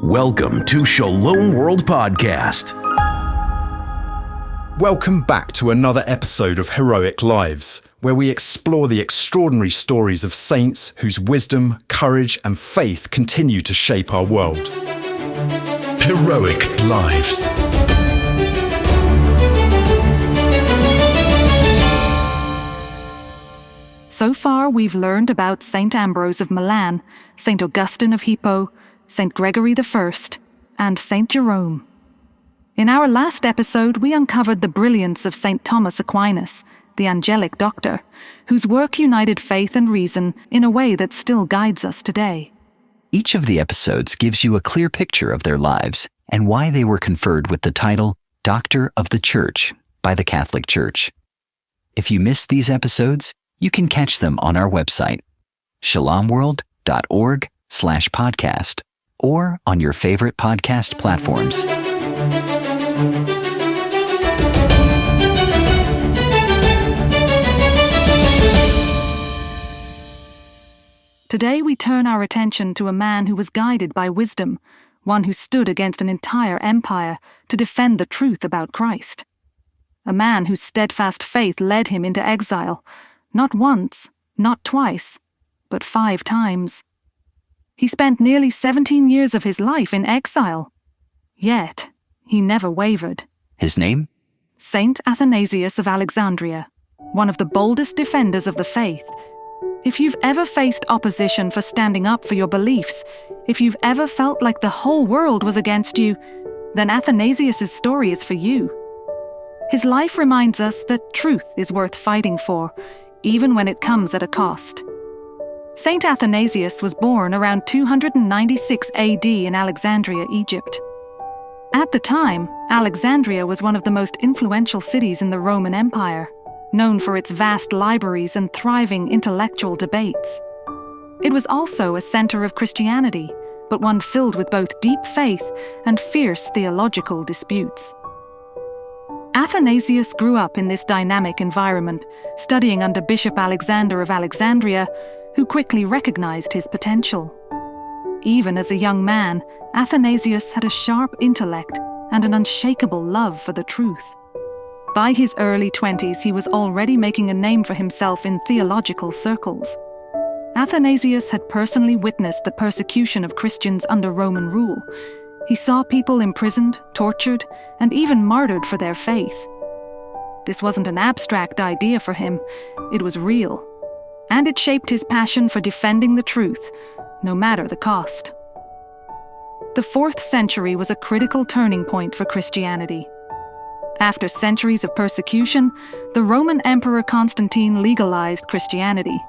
Welcome to ShalomWorld Podcast. Welcome back to another episode of HeroicLives, where we explore the extraordinary stories of saints whose wisdom, courage, and faith continue to shape our world. Heroic Lives. So far, we've learned about Saint Ambrose of Milan, Saint Augustine of Hippo, Saint Gregory I, and Saint Jerome. In our last episode, we uncovered the brilliance of Saint Thomas Aquinas, the angelic doctor, whose work united faith and reason in a way that still guides us today. Each of the episodes gives you a clear picture of their lives and why they were conferred with the title Doctor of the Church by the Catholic Church. If you missed these episodes, you can catch them on our website, shalomworld.org/podcast, or on your favorite podcast platforms. Today we turn our attention to a man who was guided by wisdom, one who stood against an entire empire to defend the truth about Christ. A man whose steadfast faith led him into exile, not once, not twice, but 5 times. He spent nearly 17 years of his life in exile. Yet, he never wavered. His name? Saint Athanasius of Alexandria, one of the boldest defenders of the faith. If you've ever faced opposition for standing up for your beliefs, if you've ever felt like the whole world was against you, then Athanasius' story is for you. His life reminds us that truth is worth fighting for, even when it comes at a cost. Saint Athanasius was born around 296 AD in Alexandria, Egypt. At the time, Alexandria was one of the most influential cities in the Roman Empire, known for its vast libraries and thriving intellectual debates. It was also a center of Christianity, but one filled with both deep faith and fierce theological disputes. Athanasius grew up in this dynamic environment, studying under Bishop Alexander of Alexandria, who quickly recognized his potential. Even as a young man, Athanasius had a sharp intellect and an unshakable love for the truth. By his early 20s, he was already making a name for himself in theological circles. Athanasius had personally witnessed the persecution of Christians under Roman rule. He saw people imprisoned, tortured, and even martyred for their faith. This wasn't an abstract idea for him, it was real. And it shaped his passion for defending the truth, no matter the cost. The 4th century was a critical turning point for Christianity. After centuries of persecution, the Roman Emperor Constantine legalized Christianity.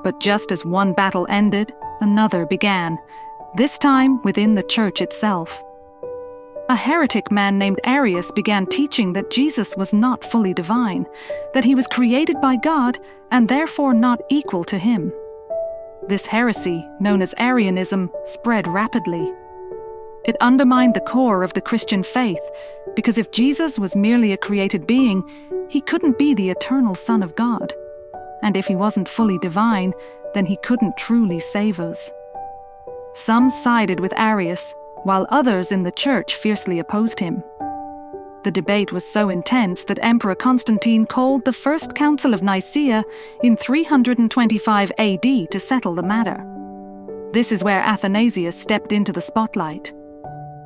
But just as one battle ended, another began, this time within the church itself. A heretic man named Arius began teaching that Jesus was not fully divine, that he was created by God and therefore not equal to him. This heresy, known as Arianism, spread rapidly. It undermined the core of the Christian faith, because if Jesus was merely a created being, he couldn't be the eternal Son of God. And if he wasn't fully divine, then he couldn't truly save us. Some sided with Arius, while others in the church fiercely opposed him. The debate was so intense that Emperor Constantine called the First Council of Nicaea in 325 AD to settle the matter. This is where Athanasius stepped into the spotlight.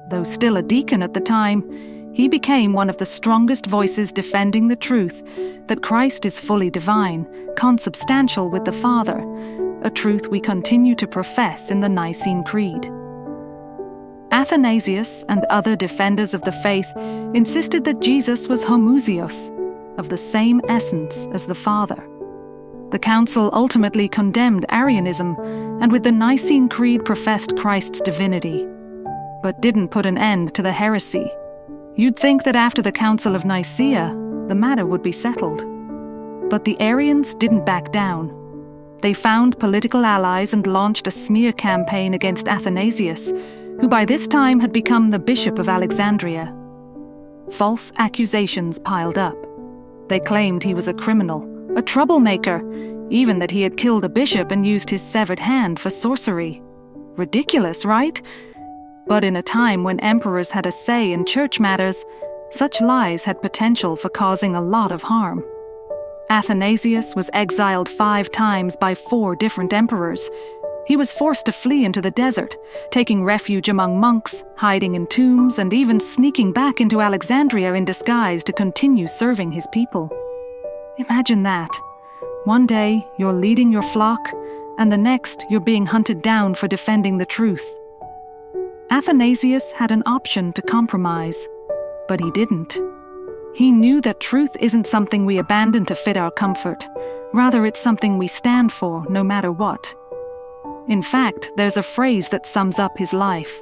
Though still a deacon at the time, he became one of the strongest voices defending the truth that Christ is fully divine, consubstantial with the Father, a truth we continue to profess in the Nicene Creed. Athanasius and other defenders of the faith insisted that Jesus was homoousios, of the same essence as the Father. The council ultimately condemned Arianism and with the Nicene Creed professed Christ's divinity, but didn't put an end to the heresy. You'd think that after the Council of Nicaea, the matter would be settled. But the Arians didn't back down. They found political allies and launched a smear campaign against Athanasius, who by this time had become the Bishop of Alexandria. False accusations piled up. They claimed he was a criminal, a troublemaker, even that he had killed a bishop and used his severed hand for sorcery. Ridiculous, right? But in a time when emperors had a say in church matters, such lies had potential for causing a lot of harm. Athanasius was exiled 5 times by 4 different emperors. He was forced to flee into the desert, taking refuge among monks, hiding in tombs, and even sneaking back into Alexandria in disguise to continue serving his people. Imagine that. One day, you're leading your flock, and the next, you're being hunted down for defending the truth. Athanasius had an option to compromise, but he didn't. He knew that truth isn't something we abandon to fit our comfort. Rather, it's something we stand for no matter what. In fact, there's a phrase that sums up his life.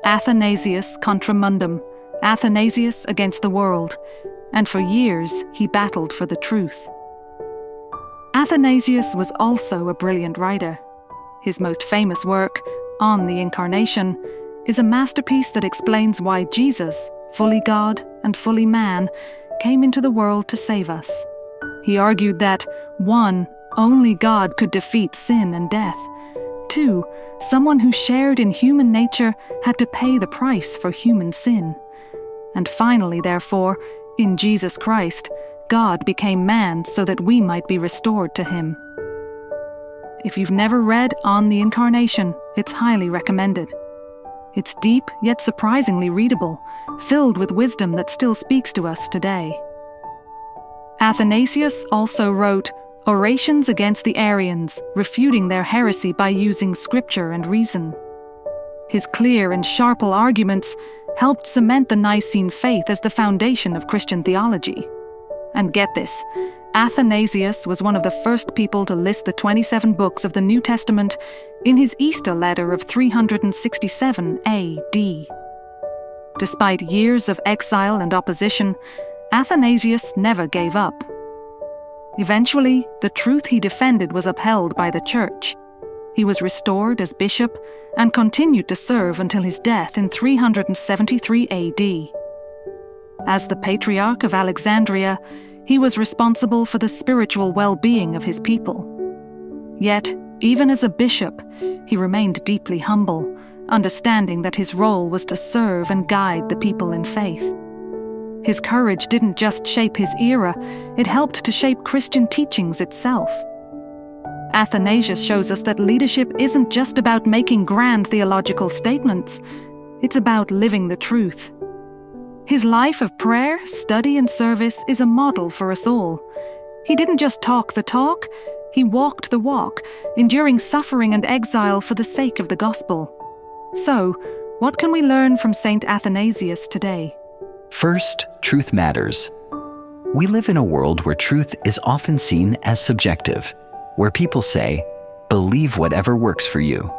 Athanasius contra mundum, Athanasius against the world, and for years he battled for the truth. Athanasius was also a brilliant writer. His most famous work, On the Incarnation, is a masterpiece that explains why Jesus, fully God and fully man, came into the world to save us. He argued that 1. Only God could defeat sin and death. 2. Someone who shared in human nature had to pay the price for human sin. And finally, therefore, in Jesus Christ, God became man so that we might be restored to him. If you've never read On the Incarnation, it's highly recommended. It's deep yet surprisingly readable, filled with wisdom that still speaks to us today. Athanasius also wrote Orations against the Arians, refuting their heresy by using scripture and reason. His clear and sharp arguments helped cement the Nicene faith as the foundation of Christian theology. And get this, Athanasius was one of the first people to list the 27 books of the New Testament in his Easter letter of 367 AD. Despite years of exile and opposition, Athanasius never gave up. Eventually, the truth he defended was upheld by the Church. He was restored as bishop and continued to serve until his death in 373 AD. As the Patriarch of Alexandria, he was responsible for the spiritual well-being of his people. Yet, even as a bishop, he remained deeply humble, understanding that his role was to serve and guide the people in faith. His courage didn't just shape his era, it helped to shape Christian teachings itself. Athanasius shows us that leadership isn't just about making grand theological statements, it's about living the truth. His life of prayer, study, and service is a model for us all. He didn't just talk the talk, he walked the walk, enduring suffering and exile for the sake of the gospel. So, what can we learn from Saint Athanasius today? First, truth matters. We live in a world where truth is often seen as subjective, where people say, believe whatever works for you.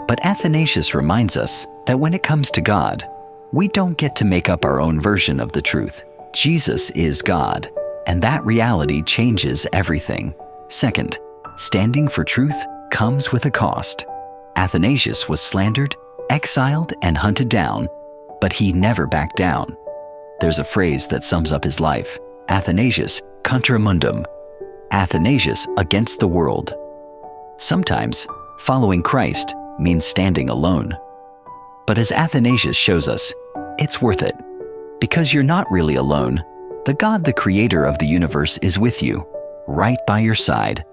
But Athanasius reminds us that when it comes to God, we don't get to make up our own version of the truth. Jesus is God, and that reality changes everything. Second, standing for truth comes with a cost. Athanasius was slandered, exiled, and hunted down, but he never backed down. There's a phrase that sums up his life: Athanasius contra mundum, Athanasius against the world. Sometimes, following Christ means standing alone. But as Athanasius shows us, it's worth it. Because you're not really alone. The God, the creator of the universe, is with you, right by your side.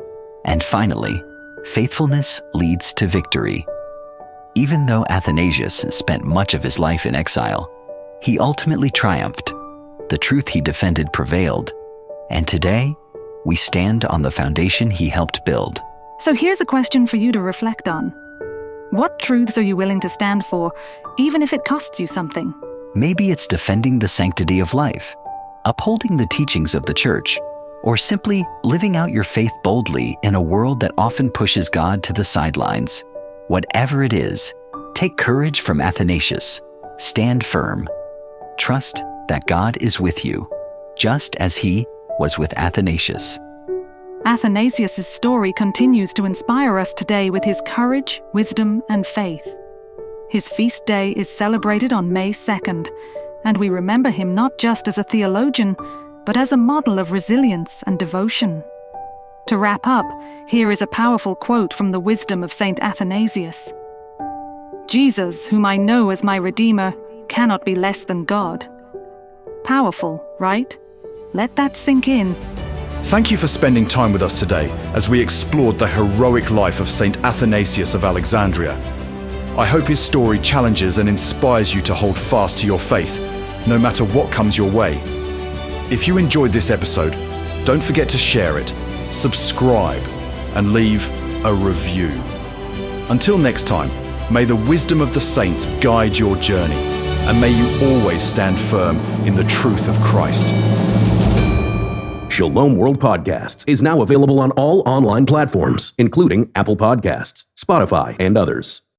And finally, faithfulness leads to victory. Even though Athanasius spent much of his life in exile, he ultimately triumphed. The truth he defended prevailed. And today, we stand on the foundation he helped build. So here's a question for you to reflect on. What truths are you willing to stand for, even if it costs you something? Maybe it's defending the sanctity of life, upholding the teachings of the Church, or simply living out your faith boldly in a world that often pushes God to the sidelines. Whatever it is, take courage from Athanasius. Stand firm. Trust that God is with you, just as he was with Athanasius. Athanasius' story continues to inspire us today with his courage, wisdom, and faith. His feast day is celebrated on May 2nd, and we remember him not just as a theologian, but as a model of resilience and devotion. To wrap up, here is a powerful quote from the wisdom of Saint Athanasius. Jesus, whom I know as my Redeemer, cannot be less than God. Powerful, right? Let that sink in. Thank you for spending time with us today as we explored the heroic life of Saint Athanasius of Alexandria. I hope his story challenges and inspires you to hold fast to your faith, no matter what comes your way. If you enjoyed this episode, don't forget to share it, subscribe, and leave a review. Until next time, may the wisdom of the saints guide your journey, and may you always stand firm in the truth of Christ. Shalom World Podcasts is now available on all online platforms, including Apple Podcasts, Spotify, and others.